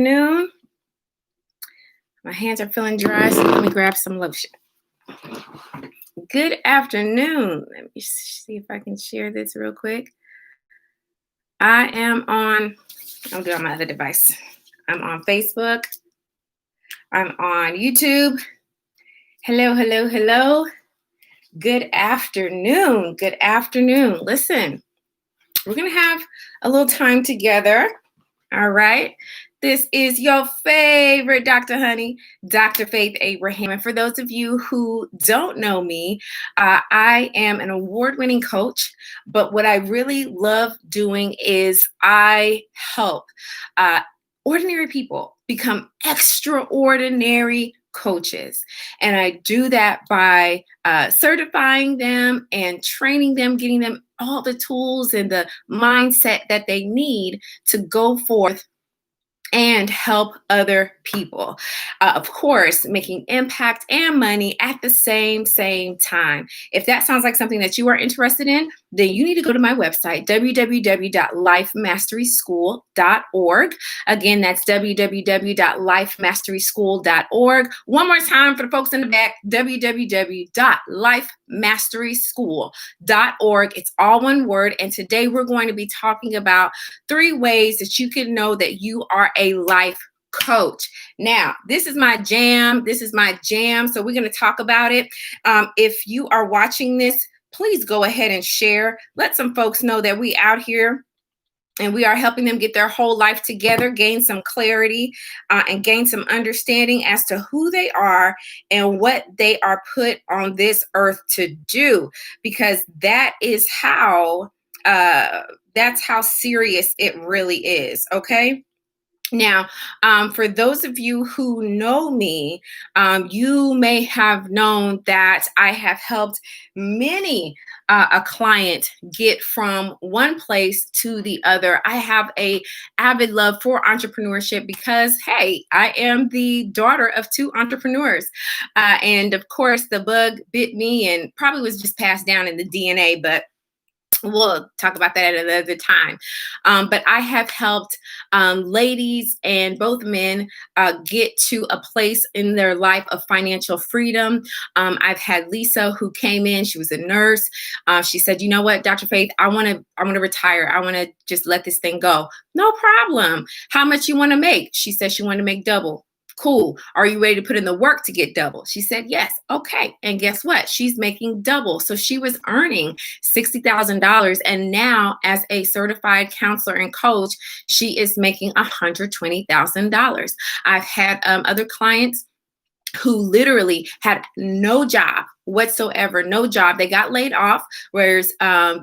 Noon. My hands are feeling dry, so let me grab some lotion. Good afternoon. Let me see if I can share this real quick. I'll do it on my other device. I'm on Facebook. I'm on YouTube. Hello, hello, hello. Good afternoon. Good afternoon. Listen, we're going to have a little time together. All right. This is your favorite Dr. Honey, Dr. Faith Abraham. And for those of you who don't know me, I am an award-winning coach. But what I really love doing is I help ordinary people become extraordinary coaches. And I do that by certifying them and training them, getting them all the tools and the mindset that they need to go forth and help other people. Of course, making impact and money at the same time. If that sounds like something that you are interested in, then you need to go to my website, www.lifemasteryschool.org. Again, that's www.lifemasteryschool.org. One more time for the folks in the back, www.lifemasteryschool.org. It's all one word. And today we're going to be talking about 3 ways that you can know that you are a life coach. Now, this is my jam. So we're going to talk about it. If you are watching this, please go ahead and share. Let some folks know that we out here and we are helping them get their whole life together, gain some clarity, and gain some understanding as to who they are and what they are put on this earth to do, because that's how serious it really is. Okay. Now, for those of you who know me, you may have known that I have helped many a client get from one place to the other. I have a avid love for entrepreneurship because, hey, I am the daughter of 2 entrepreneurs. And of course, the bug bit me and probably was just passed down in the DNA, but we'll talk about that at another time. But I have helped ladies and both men get to a place in their life of financial freedom. I've had Lisa who came in. She was a nurse. She said, "You know what, Dr. Faith, I want to retire. I want to just let this thing go." No problem. How much you want to make? She said she wanted to make double. Cool. Are you ready to put in the work to get double? She said, yes. Okay. And guess what? She's making double. So she was earning $60,000. And now as a certified counselor and coach, she is making $120,000. I've had other clients who literally had no job whatsoever, no job. They got laid off, whereas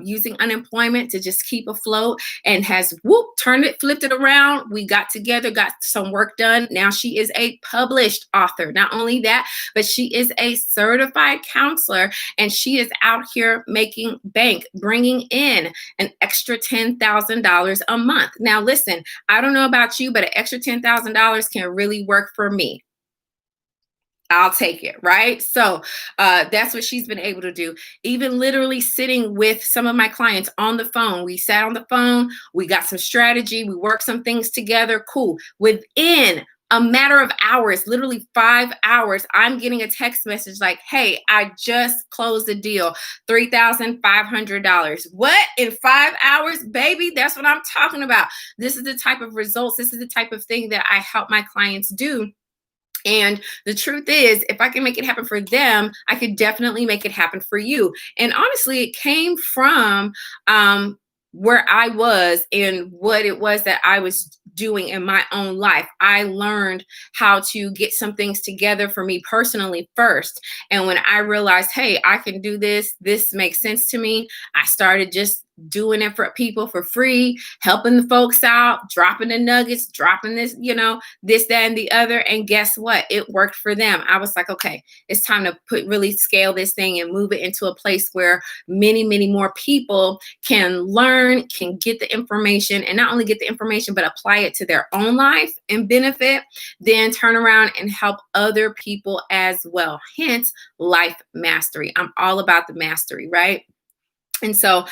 using unemployment to just keep afloat, and has flipped it around. We got together, got some work done. Now she is a published author. Not only that, but she is a certified counselor, and she is out here making bank, bringing in an extra $10,000 a month. Now, listen, I don't know about you, but an extra $10,000 can really work for me. I'll take it, right? So that's what she's been able to do. Even literally sitting with some of my clients on the phone. We sat on the phone. We got some strategy. We worked some things together. Cool. Within a matter of hours, literally 5 hours, I'm getting a text message like, "Hey, I just closed a deal, $3,500. What? In 5 hours? Baby, that's what I'm talking about. This is the type of results. This is the type of thing that I help my clients do. And the truth is, if I can make it happen for them, I could definitely make it happen for you." And honestly, it came from where I was and what it was that I was doing in my own life. I learned how to get some things together for me personally first. And when I realized, hey, I can do this, this makes sense to me, I started just doing it for people for free, helping the folks out, dropping the nuggets, dropping this, this, that, and the other. And guess what? It worked for them. I was like, okay, it's time to really scale this thing and move it into a place where many, many more people can learn, can get the information, and not only get the information, but apply it to their own life and benefit, then turn around and help other people as well. Hence, life mastery. I'm all about the mastery, right? And so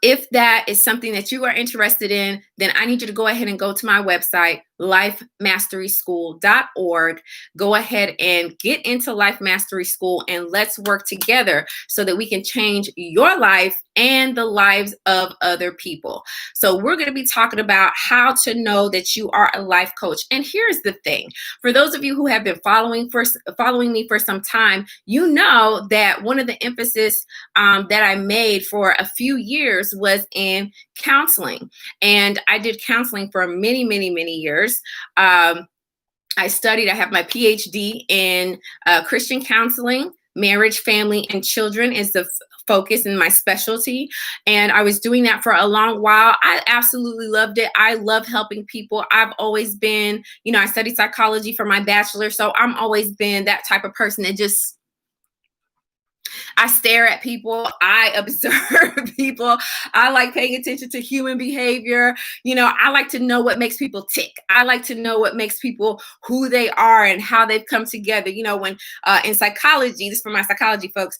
if that is something that you are interested in, then I need you to go ahead and go to my website, lifemasteryschool.org. Go ahead and get into Life Mastery School and let's work together so that we can change your life and the lives of other people. So we're going to be talking about how to know that you are a life coach. And here's the thing. For those of you who have been following me for some time, you know that one of the emphasis that I made for a few years was in counseling. And I did counseling for many, many, many years. I have my PhD in Christian counseling. Marriage, family, and children is the focus in my specialty. And I was doing that for a long while. I absolutely loved it. I love helping people. I've always been, I studied psychology for my bachelor. So I'm always been that type of person that I stare at people. I observe people. I like paying attention to human behavior. I like to know what makes people tick. I like to know what makes people who they are and how they've come together. When in psychology, this is for my psychology folks,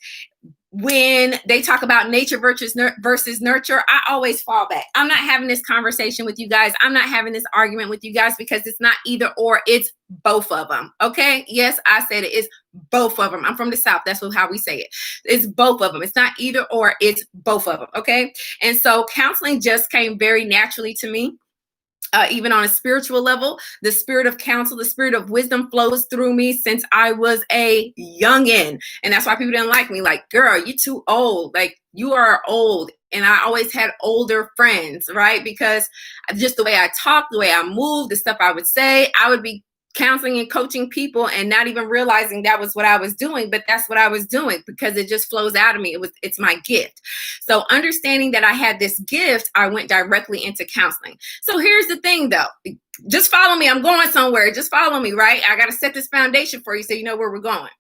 when they talk about nature versus nurture, I always fall back. I'm not having this conversation with you guys. I'm not having this argument with you guys because it's not either or, it's both of them. Okay. Yes, I said it. It's both of them. I'm from the South. That's how we say it. It's both of them. It's not either or, it's both of them. Okay. And so counseling just came very naturally to me. Even on a spiritual level, the spirit of counsel, the spirit of wisdom flows through me since I was a youngin'. And that's why people didn't like me. Like, girl, you're too old. Like, you are old. And I always had older friends, right? Because just the way I talk, the way I move, the stuff I would say, I would be counseling and coaching people and not even realizing that was what I was doing, but that's what I was doing because it just flows out of me. It's my gift. So understanding that I had this gift, I went directly into counseling. So here's the thing though, just follow me. I'm going somewhere. Just follow me, right? I got to set this foundation for you so you know where we're going.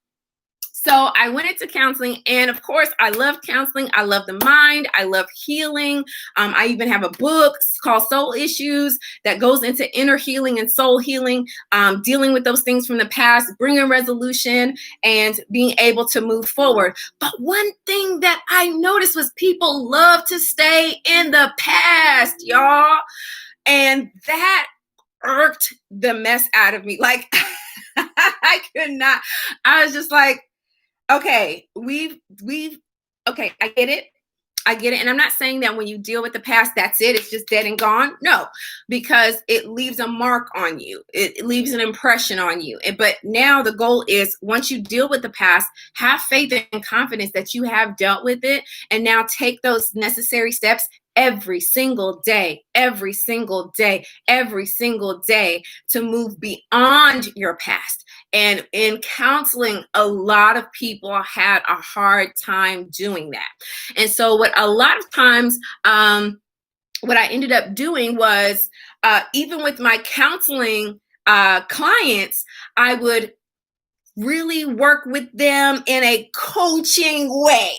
So I went into counseling, and of course, I love counseling. I love the mind. I love healing. I even have a book called Soul Issues that goes into inner healing and soul healing, dealing with those things from the past, bringing resolution, and being able to move forward. But one thing that I noticed was people love to stay in the past, y'all. And that irked the mess out of me. Like, I could not. I was just like, okay, okay, I get it. And I'm not saying that when you deal with the past, that's it. It's just dead and gone. No, because it leaves a mark on you. It leaves an impression on you. But now the goal is once you deal with the past, have faith and confidence that you have dealt with it. And now take those necessary steps every single day to move beyond your past. And in counseling, a lot of people had a hard time doing that. And so what a lot of times, what I ended up doing was, even with my counseling clients, I would really work with them in a coaching way.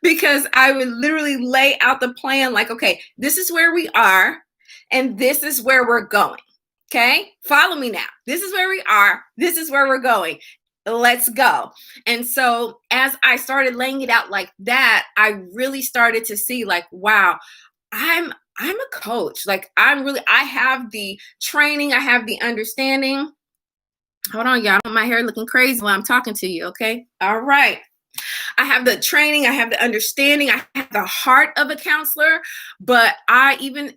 Because I would literally lay out the plan like, okay, this is where we are and this is where we're going. Okay, follow me now. This is where we are. This is where we're going. Let's go. And so as I started laying it out like that, I really started to see like, wow, I'm a coach. Like I have the training. I have the understanding. Hold on, y'all. My hair looking crazy while I'm talking to you. Okay. All right. I have the training, I have the understanding, I have the heart of a counselor, but I even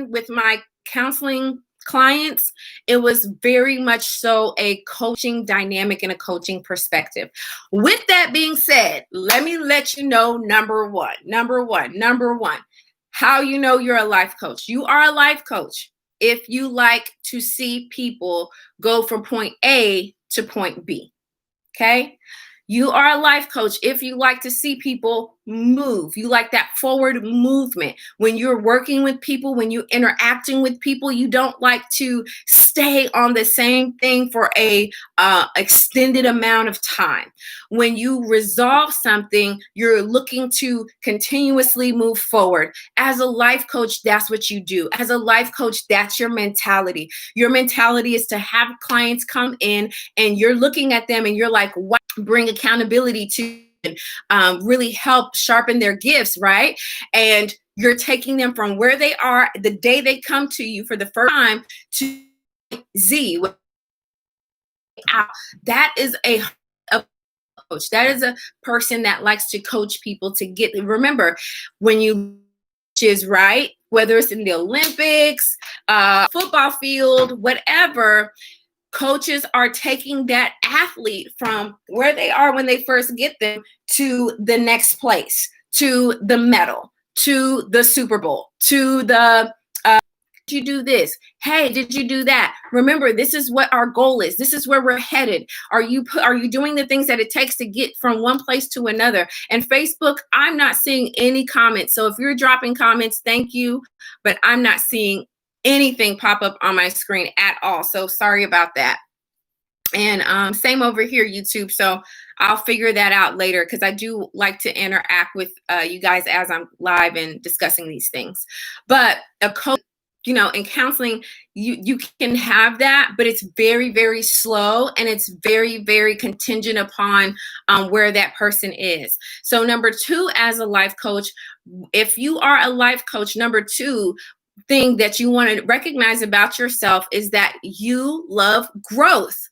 with my counseling clients, it was very much so a coaching dynamic and a coaching perspective. With that being said, let me let you know number one, how you know you're a life coach. You are a life coach if you like to see people go from point A to point B. Okay? You are a life coach if you like to see people move. You like that forward movement. When you're working with people, when you're interacting with people, you don't like to stay on the same thing for a extended amount of time. When you resolve something, you're looking to continuously move forward. As a life coach, that's what you do. As a life coach, that's your mentality. Your mentality is to have clients come in and you're looking at them and you're like, wow, bring accountability to really help sharpen their gifts, right? And you're taking them from where they are the day they come to you for the first time to Z. That is a coach. That is a person that likes to coach people to get. Remember, when you is right, whether it's in the Olympics, football field, whatever, coaches are taking that athlete from where they are when they first get them to the next place, to the medal, to the Super Bowl, to the did you do this? Hey, did you do that? Remember, this is what our goal is. This is where we're headed. Are you doing the things that it takes to get from one place to another? And Facebook, I'm not seeing any comments. So if you're dropping comments, thank you, but I'm not seeing anything pop up on my screen at all. So sorry about that. And same over here, YouTube. So I'll figure that out later, because I do like to interact with you guys as I'm live and discussing these things. But a coach, in counseling, you can have that, but it's very, very slow, and it's very, very contingent upon where that person is. So number 2, as a life coach, if you are a life coach, number 2 thing that you want to recognize about yourself is that you love growth.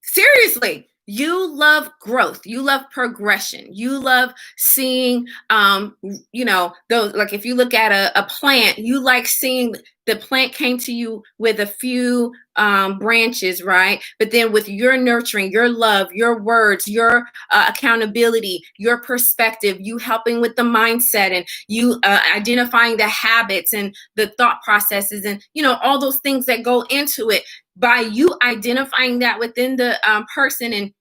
Seriously, you love growth. You love progression. You love seeing, those, like if you look at a plant, you like seeing the plant came to you with a few branches, right? But then with your nurturing, your love, your words, your accountability, your perspective, you helping with the mindset, and you identifying the habits and the thought processes, and, all those things that go into it. By you identifying that within the person, and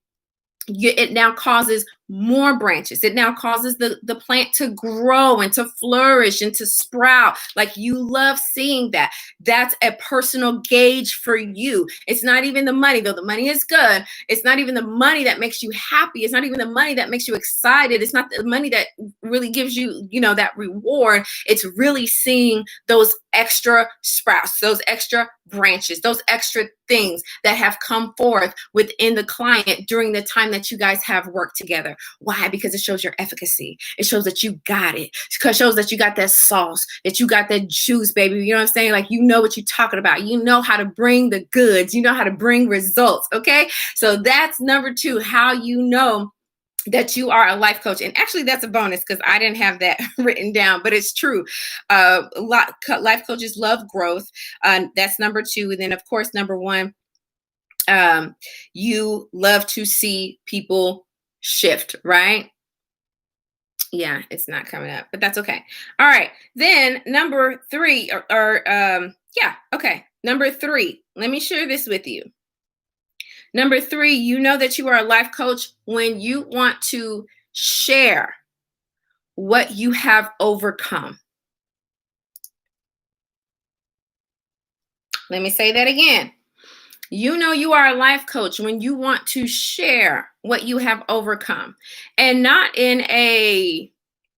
it now causes more branches. It now causes the plant to grow and to flourish and to sprout. Like, you love seeing that. That's a personal gauge for you. It's not even the money, though the money is good. It's not even the money that makes you happy. It's not even the money that makes you excited. It's not the money that really gives you, that reward. It's really seeing those extra sprouts, those extra branches, those extra things that have come forth within the client during the time that you guys have worked together. Why? Because it shows your efficacy. It shows that you got it. It shows that you got that sauce, that you got that juice, baby. You know what I'm saying? Like, you know what you're talking about. You know how to bring the goods. You know how to bring results. Okay. So that's number 2, how you know that you are a life coach. And actually, that's a bonus, because I didn't have that written down, but it's true. Life coaches love growth. That's number 2. And then, of course, number 1, you love to see people shift, right? Yeah, it's not coming up, but that's okay. All right. Then number 3, okay. Number 3, let me share this with you. Number 3, you know that you are a life coach when you want to share what you have overcome. Let me say that again. You know you are a life coach when you want to share what you have overcome, and not in a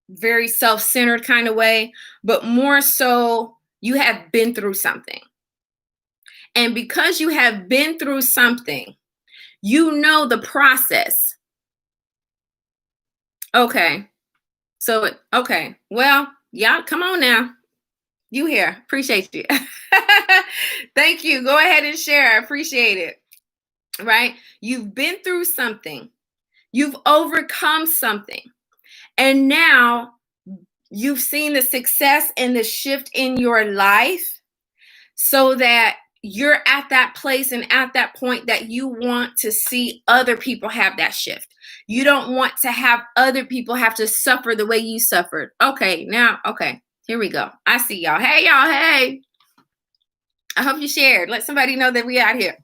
very self-centered kind of way, but more so you have been through something. And because you have been through something, you know the process. Okay. So, okay. Well, y'all, come on now. You here. Appreciate you. Thank you. Go ahead and share. I appreciate it. Right? You've been through something. You've overcome something. And now you've seen the success and the shift in your life, so that you're at that place and at that point that you want to see other people have that shift. You don't want to have other people have to suffer the way you suffered. Okay, here we go. I see y'all. Hey, y'all. Hey. I hope you shared. Let somebody know that we out here,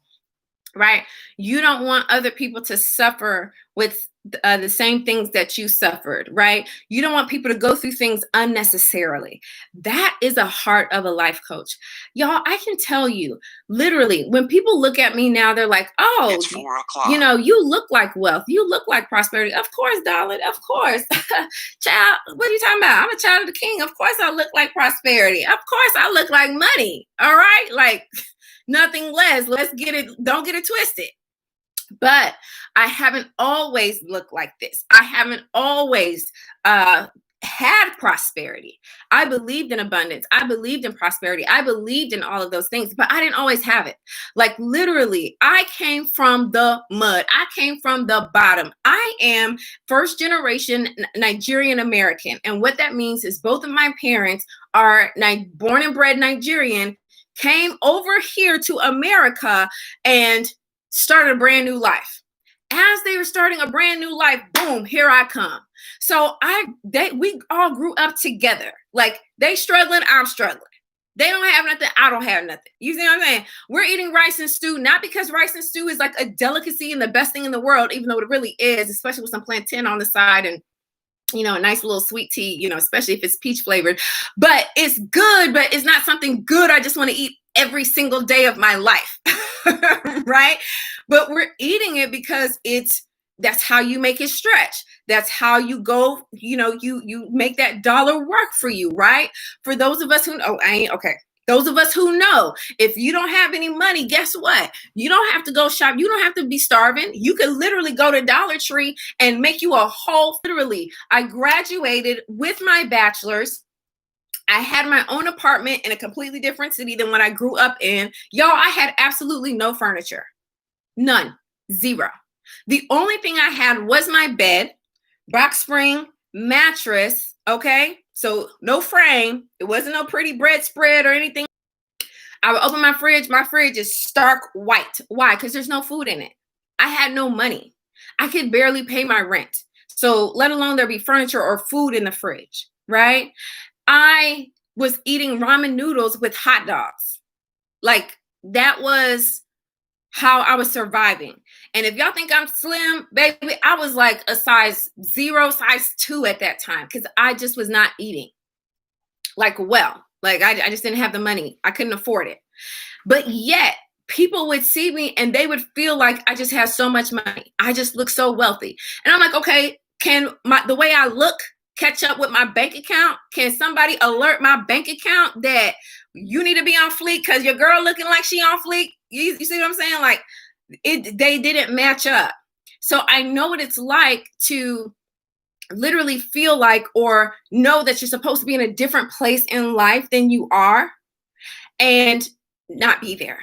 right? You don't want other people to suffer with the same things that you suffered, right? You don't want people to go through things unnecessarily. That is a heart of a life coach. Y'all, I can tell you, literally, when people look at me now, they're like, oh, it's 4 o'clock. You look like wealth. You look like prosperity. Of course, darling. Of course. Child, what are you talking about? I'm a child of the king. Of course I look like prosperity. Of course I look like money. All right? Like, nothing less. Let's get it. Don't get it twisted. But I haven't always looked like this. I haven't always had prosperity. I believed in abundance. I believed in prosperity. I believed in all of those things, but I didn't always have it. Like literally, I came from the mud. I came from the bottom. I am first generation Nigerian American. And what that means is both of my parents are born and bred Nigerian, came over here to America and started a brand new life. As they were starting a brand new life, boom, here I come. So we all grew up together. Like they struggling, I'm struggling. They don't have nothing, I don't have nothing. You see what I'm saying? We're eating rice and stew, not because rice and stew is like a delicacy and the best thing in the world, even though it really is, especially with some plantain on the side and a nice little sweet tea, especially if it's peach flavored. But it's good, but it's not something good I just want to eat every single day of my life. Right? But we're eating it because that's how you make it stretch. That's how you go, you make that dollar work for you, right? For those of us who those of us who know, if you don't have any money, guess what? You don't have to go shop. You don't have to be starving. You can literally go to Dollar Tree and make you a whole, literally. I graduated with my bachelor's. I had my own apartment in a completely different city than what I grew up in. Y'all, I had absolutely no furniture. None. Zero. The only thing I had was my bed, box spring, mattress, okay? So no frame. It wasn't no pretty bread spread or anything. I would open my fridge. My fridge is stark white. Why? Because there's no food in it. I had no money. I could barely pay my rent. So let alone there be furniture or food in the fridge, right? I was eating ramen noodles with hot dogs. Like that was how I was surviving. And if y'all think I'm slim, baby, I was like a size 0, size 2 at that time because I just was not eating like I just didn't have the money. I couldn't afford it. But yet people would see me and they would feel like I just have so much money. I just look so wealthy. And I'm like, okay, can the way I look catch up with my bank account? Can somebody alert my bank account that you need to be on fleek because your girl looking like she on fleek? You see what I'm saying? Like they didn't match up. So I know what it's like to literally feel like or know that you're supposed to be in a different place in life than you are and not be there.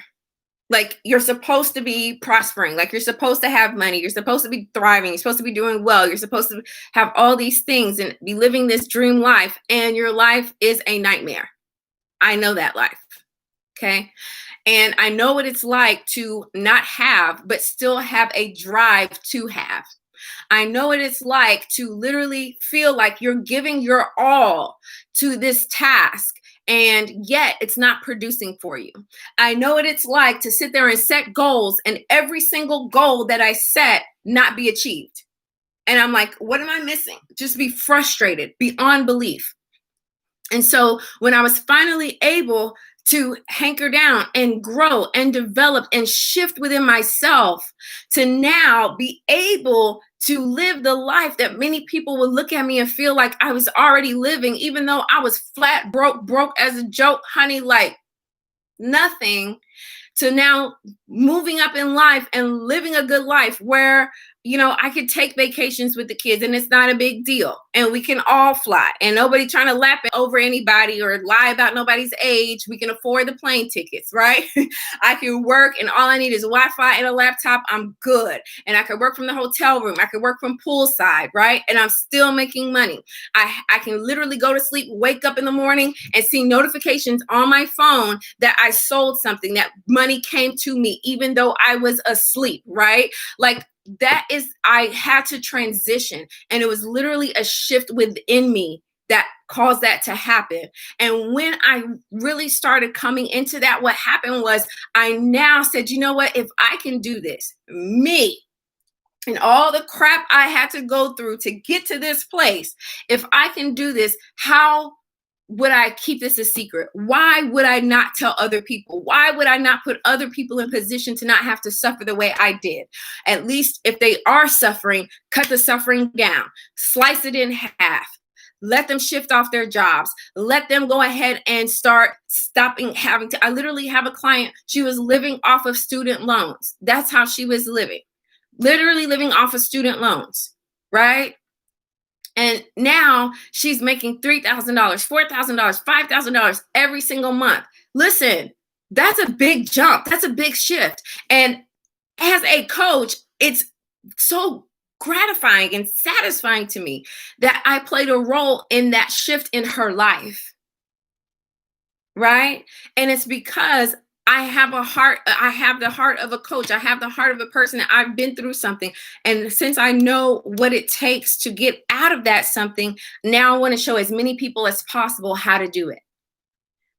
Like you're supposed to be prospering, like you're supposed to have money, you're supposed to be thriving, you're supposed to be doing well, you're supposed to have all these things and be living this dream life, and your life is a nightmare. I know that life. Okay. And I know what it's like to not have, but still have a drive to have. I know what it's like to literally feel like you're giving your all to this task and yet it's not producing for you. I know what it's like to sit there and set goals and every single goal that I set not be achieved. And I'm like, what am I missing? Just be frustrated beyond belief. And so when I was finally able to hanker down and grow and develop and shift within myself to now be able to live the life that many people will look at me and feel like I was already living, even though I was flat broke as a joke, honey, like nothing, to now moving up in life and living a good life where, I could take vacations with the kids and it's not a big deal. And we can all fly and nobody trying to lap it over anybody or lie about nobody's age. We can afford the plane tickets, right? I can work and all I need is Wi-Fi and a laptop. I'm good. And I could work from the hotel room. I could work from poolside, right? And I'm still making money. I can literally go to sleep, wake up in the morning and see notifications on my phone that I sold something, that money came to me, even though I was asleep, right? Like, that is, I had to transition, and it was literally a shift within me that caused that to happen. And when I really started coming into that, what happened was I now said, you know what, if I can do this, me, and all the crap I had to go through to get to this place, if I can do this, how would I keep this a secret? Why would I not tell other people? Why would I not put other people in position to not have to suffer the way I did? At least if they are suffering, cut the suffering down, slice it in half, let them shift off their jobs, let them go ahead and stopping having to. I literally have a client, she was living off of student loans. That's how she was living. literally living off of student loans, right? And now she's making $3,000, $4,000, $5,000 every single month. Listen, that's a big jump. That's a big shift. And as a coach, it's so gratifying and satisfying to me that I played a role in that shift in her life, right? And it's because I have a heart, I have the heart of a coach. I have the heart of a person that I've been through something. And since I know what it takes to get out of that something, now I want to show as many people as possible how to do it.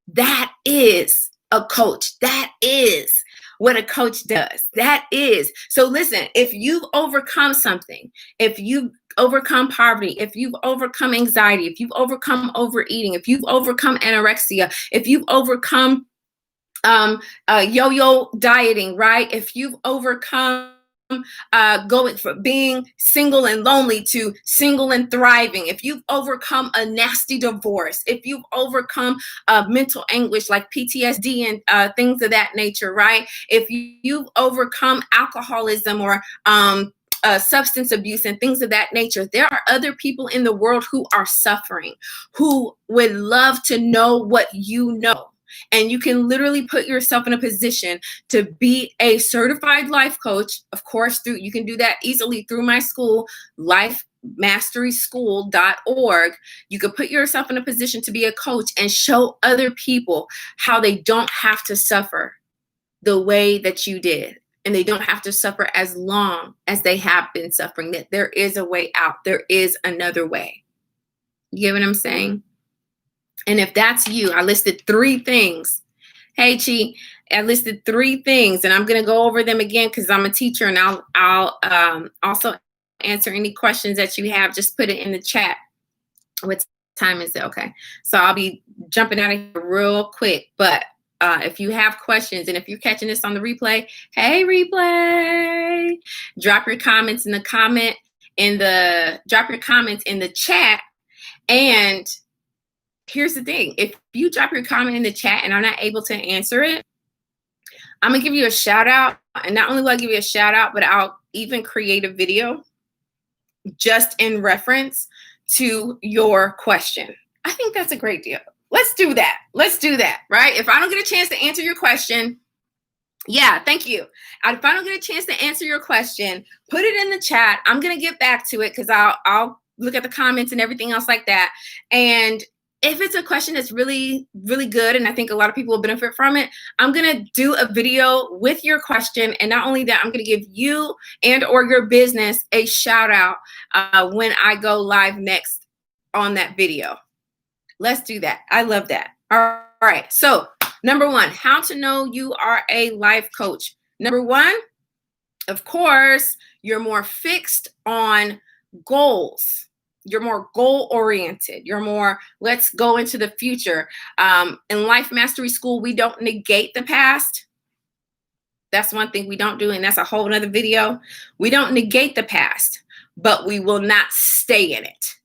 That is a coach. That is what a coach does. That is. So listen, if you've overcome something, if you've overcome poverty, if you've overcome anxiety, if you've overcome overeating, if you've overcome anorexia, if you've overcome yo-yo dieting, right? If you've overcome going from being single and lonely to single and thriving, if you've overcome a nasty divorce, if you've overcome mental anguish like PTSD and things of that nature, right? If you've overcome alcoholism or substance abuse and things of that nature, there are other people in the world who are suffering, who would love to know what you know. And you can literally put yourself in a position to be a certified life coach. Of course, you can do that easily through my school, lifemasteryschool.org. You could put yourself in a position to be a coach and show other people how they don't have to suffer the way that you did. And they don't have to suffer as long as they have been suffering, that there is a way out. There is another way. You get what I'm saying? And if that's you, I listed 3 things. Hey, Chi, I listed 3 things, and I'm going to go over them again because I'm a teacher, and I'll also answer any questions that you have. Just put it in the chat. What time is it? Okay. So I'll be jumping out of here real quick. But if you have questions, and if you're catching this on the replay, hey, replay, drop your comments in the chat. And here's the thing. If you drop your comment in the chat and I'm not able to answer it, I'm going to give you a shout out. And not only will I give you a shout out, but I'll even create a video just in reference to your question. I think that's a great deal. Let's do that. Let's do that, right? If I don't get a chance to answer your question, yeah, thank you. If I don't get a chance to answer your question, put it in the chat. I'm going to get back to it because I'll look at the comments and everything else like that. And if it's a question that's really, really good, and I think a lot of people will benefit from it, I'm going to do a video with your question. And not only that, I'm going to give you and or your business a shout out when I go live next on that video. Let's do that. I love that. All right. So number 1, how to know you are a life coach. Number 1, of course, you're more fixed on goals. You're more goal-oriented. You're more, let's go into the future. In Life Mastery School, we don't negate the past. That's one thing we don't do, and that's a whole nother video. We don't negate the past, but we will not stay in it,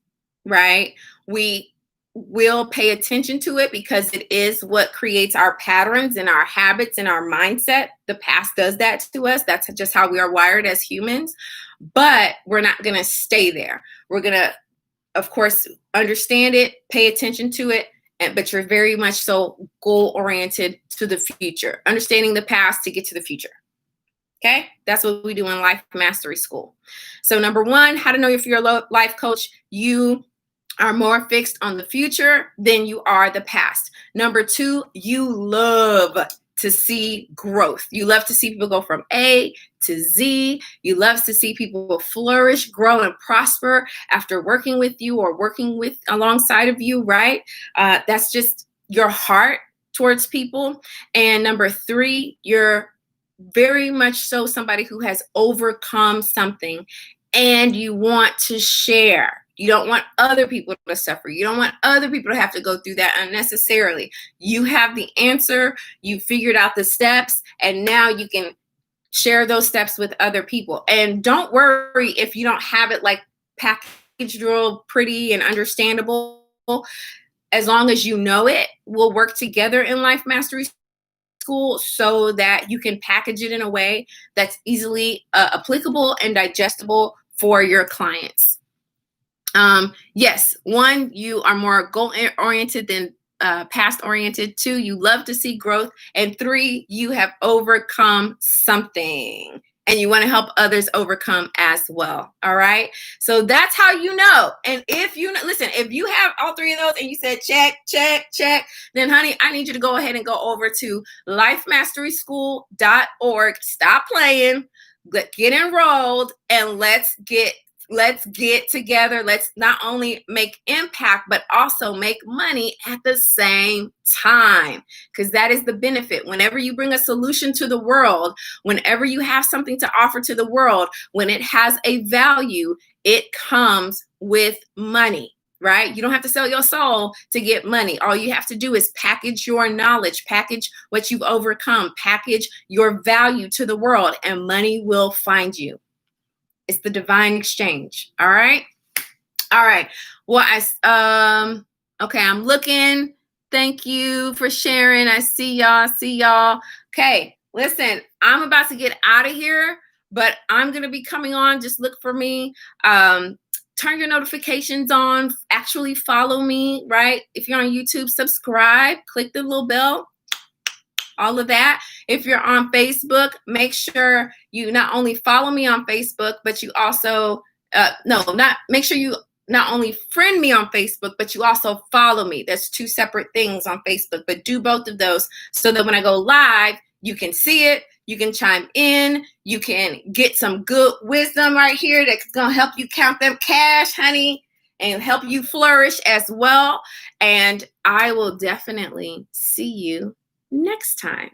right? We will pay attention to it because it is what creates our patterns and our habits and our mindset. The past does that to us. That's just how we are wired as humans. But we're not going to stay there. We're going to, of course, understand it, pay attention to it, but you're very much so goal-oriented to the future, understanding the past to get to the future. Okay? That's what we do in Life Mastery School. So number 1, how to know if you're a life coach. You are more fixed on the future than you are the past. Number 2, you love to see growth. You love to see people go from A to Z. You love to see people flourish, grow, and prosper after working with you or working with alongside of you, right? That's just your heart towards people. And number 3, you're very much so somebody who has overcome something and you want to share. You don't want other people to suffer. You don't want other people to have to go through that unnecessarily. You have the answer. You figured out the steps, and now you can share those steps with other people. And don't worry if you don't have it like packaged real pretty and understandable. As long as you know it, we'll work together in Life Mastery school so that you can package it in a way that's easily applicable and digestible for your clients. Yes, one, you are more goal oriented than past oriented. Two, you love to see growth. And three, you have overcome something and you want to help others overcome as well. All right. So that's how you know. And if you listen, if you have all three of those and you said check, check, check, then honey, I need you to go ahead and go over to lifemasteryschool.org. Stop playing, get enrolled, and let's get together. Let's not only make impact, but also make money at the same time, because that is the benefit. Whenever you bring a solution to the world, whenever you have something to offer to the world, when it has a value, it comes with money. Right? You don't have to sell your soul to get money. All you have to do is package your knowledge, package what you've overcome, package your value to the world, and money will find you. It's the divine exchange. All right. All right. Well, okay, I'm looking. Thank you for sharing. I see y'all. Okay, listen, I'm about to get out of here, but I'm going to be coming on. Just look for me. Turn your notifications on. Actually follow me, right? If you're on YouTube, subscribe, click the little bell. All of that. If you're on Facebook, make sure you not only follow me on Facebook, but you also, make sure you not only friend me on Facebook, but you also follow me. There's two separate things on Facebook, but do both of those so that when I go live, you can see it, you can chime in, you can get some good wisdom right here that's going to help you count them cash, honey, and help you flourish as well. And I will definitely see you next time.